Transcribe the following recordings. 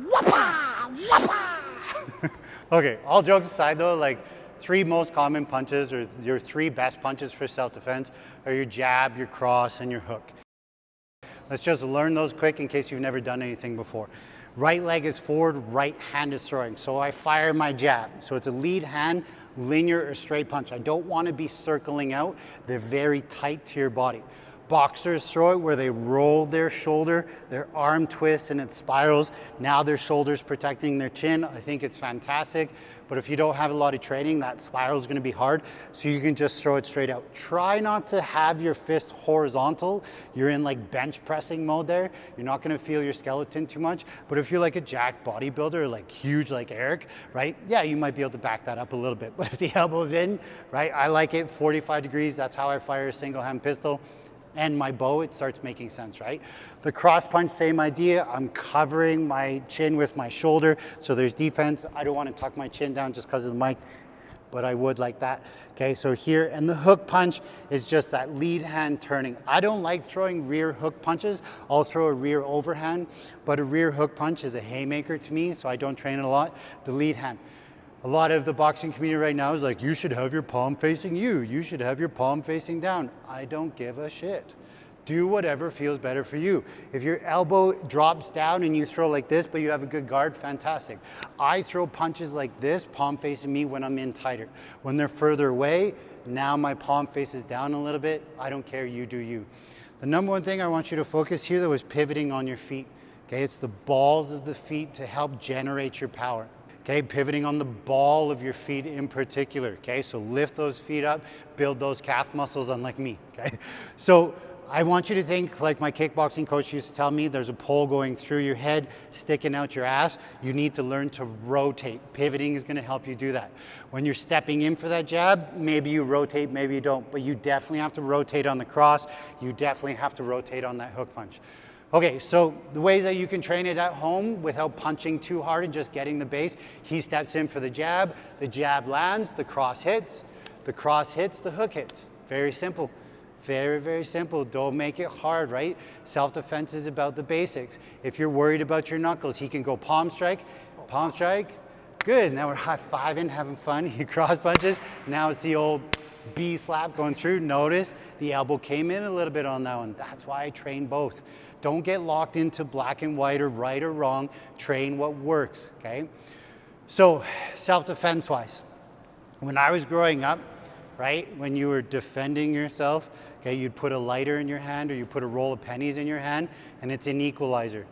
whoppa, whoppa. Okay, all jokes aside though, like three most common punches or your three best punches for self-defense are your jab, your cross, and your hook. Let's just learn those quick in case you've never done anything before. Right leg is forward, right hand is throwing. So I fire my jab. So it's a lead hand, linear or straight punch. I don't want to be circling out. They're very tight to your body. Boxers throw it where they roll their shoulder, their arm twists and it spirals. Now their shoulder's protecting their chin. I think it's fantastic. But if you don't have a lot of training, that spiral is going to be hard. So you can just throw it straight out. Try not to have your fist horizontal. You're in like bench pressing mode there. You're not going to feel your skeleton too much. But if you're like a jacked bodybuilder, like huge like Eric, right? Yeah, you might be able to back that up a little bit. But if the elbow's in, right? I like it 45 degrees. That's how I fire a single hand pistol. And my bow, it starts making sense, right? The cross punch, same idea. I'm covering my chin with my shoulder, so there's defense. I don't want to tuck my chin down just because of the mic, but I would like that. Okay, so here, and the hook punch is just that lead hand turning. I don't like throwing rear hook punches. I'll throw a rear overhand, but a rear hook punch is a haymaker to me, so I don't train it a lot. The lead hand. A lot of the boxing community right now is like, you should have your palm facing you. You should have your palm facing down. I don't give a shit. Do whatever feels better for you. If your elbow drops down and you throw like this, but you have a good guard, fantastic. I throw punches like this, palm facing me when I'm in tighter. When they're further away, now my palm faces down a little bit. I don't care, you do you. The number one thing I want you to focus here though is pivoting on your feet. Okay, it's the balls of the feet to help generate your power. Okay, pivoting on the ball of your feet in particular. Okay, so lift those feet up, build those calf muscles unlike me. Okay, so I want you to think like my kickboxing coach used to tell me, there's a pole going through your head, sticking out your ass. You need to learn to rotate. Pivoting is going to help you do that. When you're stepping in for that jab, maybe you rotate, maybe you don't, but you definitely have to rotate on the cross. You definitely have to rotate on that hook punch. Okay, so the ways that you can train it at home without punching too hard and just getting the base, he steps in for the jab lands, the cross hits, the hook hits. Very simple, very, very simple. Don't make it hard, right? Self-defense is about the basics. If you're worried about your knuckles, he can go palm strike, good. Now we're high-fiving, having fun. He cross punches. Now it's the old B slap going through. Notice the elbow came in a little bit on that one. That's why I train both. Don't get locked into black and white or right or wrong. Train what works, okay? So self-defense wise, when I was growing up, right, when you were defending yourself, okay, you'd put a lighter in your hand or you put a roll of pennies in your hand and it's an equalizer.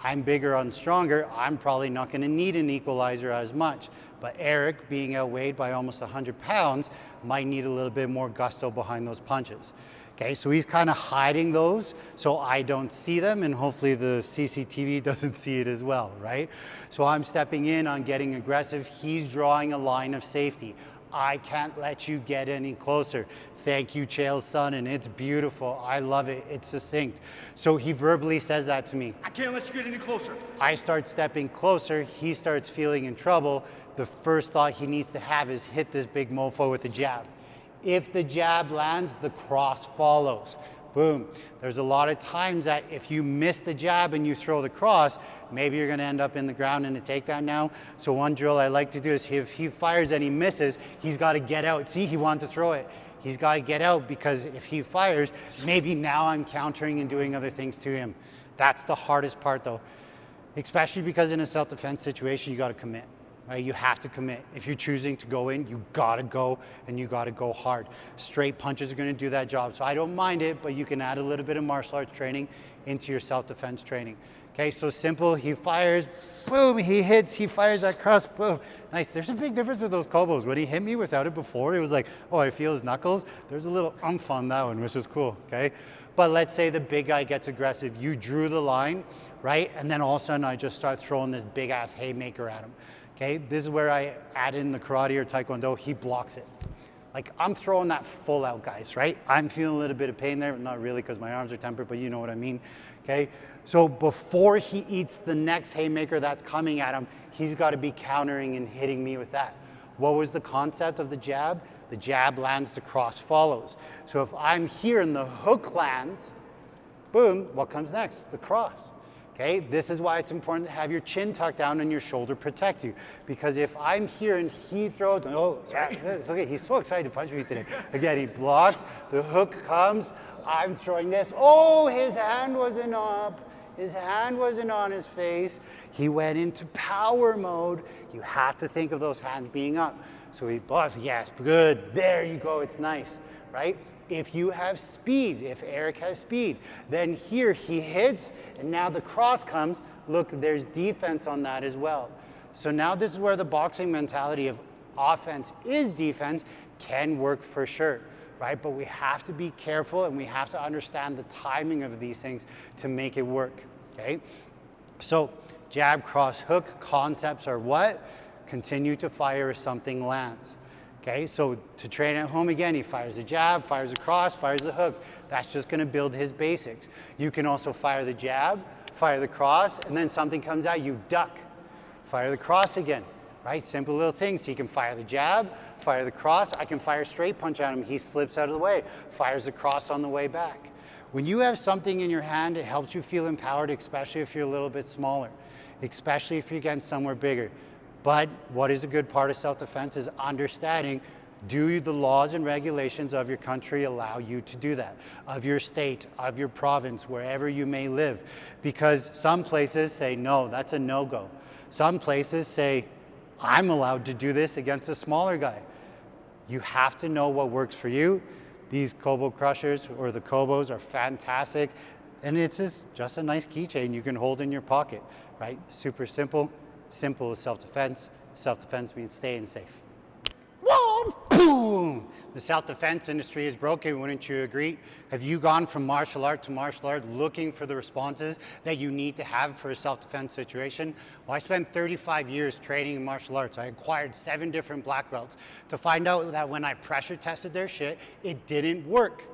I'm bigger and stronger, I'm probably not gonna need an equalizer as much. But Eric, being outweighed by almost 100 pounds, might need a little bit more gusto behind those punches. Okay, so he's kind of hiding those so I don't see them and hopefully the CCTV doesn't see it as well, right? So I'm stepping in on getting aggressive. He's drawing a line of safety. I can't let you get any closer. Thank you, Chael's son, and it's beautiful. I love it, it's succinct. So he verbally says that to me. I can't let you get any closer. I start stepping closer, he starts feeling in trouble. The first thought he needs to have is hit this big mofo with the jab. If the jab lands, the cross follows. Boom. There's a lot of times that if you miss the jab and you throw the cross, maybe you're going to end up in the ground in a takedown now. So one drill I like to do is if he fires and he misses, he's got to get out. See, he wanted to throw it. He's got to get out because if he fires, maybe now I'm countering and doing other things to him. That's the hardest part though, especially because in a self-defense situation, you got to commit. Right? You have to commit. If you're choosing to go in, you gotta go and you gotta go hard. Straight punches are gonna do that job. So I don't mind it, but you can add a little bit of martial arts training into your self-defense training. Okay, so simple, he fires, boom, he hits, he fires that cross, boom. Nice, there's a big difference with those combos. When he hit me without it before, it was like, oh, I feel his knuckles. There's a little oomph on that one, which is cool, okay? But let's say the big guy gets aggressive. You drew the line, right? And then all of a sudden I just start throwing this big ass haymaker at him. Okay, this is where I add in the karate or taekwondo, he blocks it. Like I'm throwing that full out, guys, right? I'm feeling a little bit of pain there, not really because my arms are tempered, but you know what I mean, okay? So before he eats the next haymaker that's coming at him, he's gotta be countering and hitting me with that. What was the concept of the jab? The jab lands, the cross follows. So if I'm here and the hook lands, boom, what comes next? The cross. Okay, this is why it's important to have your chin tucked down and your shoulder protect you. Because if I'm here and he throws, oh, yeah, it's okay, he's so excited to punch me today. Again, he blocks, the hook comes, I'm throwing this. Oh, his hand wasn't up. His hand wasn't on his face. He went into power mode. You have to think of those hands being up. So he blocks, yes, good, there you go, it's nice, right? If you have speed, if Eric has speed, then here he hits, and now the cross comes. Look, there's defense on that as well. So now this is where the boxing mentality of offense is defense can work for sure, right? But we have to be careful, and we have to understand the timing of these things to make it work, okay? So jab, cross, hook concepts are what? Continue to fire if something lands. Okay, so to train at home again, he fires the jab, fires the cross, fires the hook. That's just gonna build his basics. You can also fire the jab, fire the cross, and then something comes out, you duck. Fire the cross again, right? Simple little things. He can fire the jab, fire the cross. I can fire a straight punch at him. He slips out of the way, fires the cross on the way back. When you have something in your hand, it helps you feel empowered, especially if you're a little bit smaller, especially if you're against somewhere bigger. But what is a good part of self-defense is understanding, do the laws and regulations of your country allow you to do that? Of your state, of your province, wherever you may live. Because some places say, no, that's a no-go. Some places say, I'm allowed to do this against a smaller guy. You have to know what works for you. These Kobo crushers or the Kobos are fantastic. And it's just a nice keychain you can hold in your pocket, right? Super simple. Simple is self-defense. Self-defense means staying safe. Whoa, boom! The self-defense industry is broken, wouldn't you agree? Have you gone from martial art to martial art looking for the responses that you need to have for a self-defense situation? Well, I spent 35 years training in martial arts. I acquired 7 different black belts to find out that when I pressure tested their shit, it didn't work.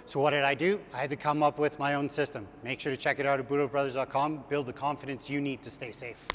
So what did I do? I had to come up with my own system. Make sure to check it out at budobrothers.com. Build the confidence you need to stay safe.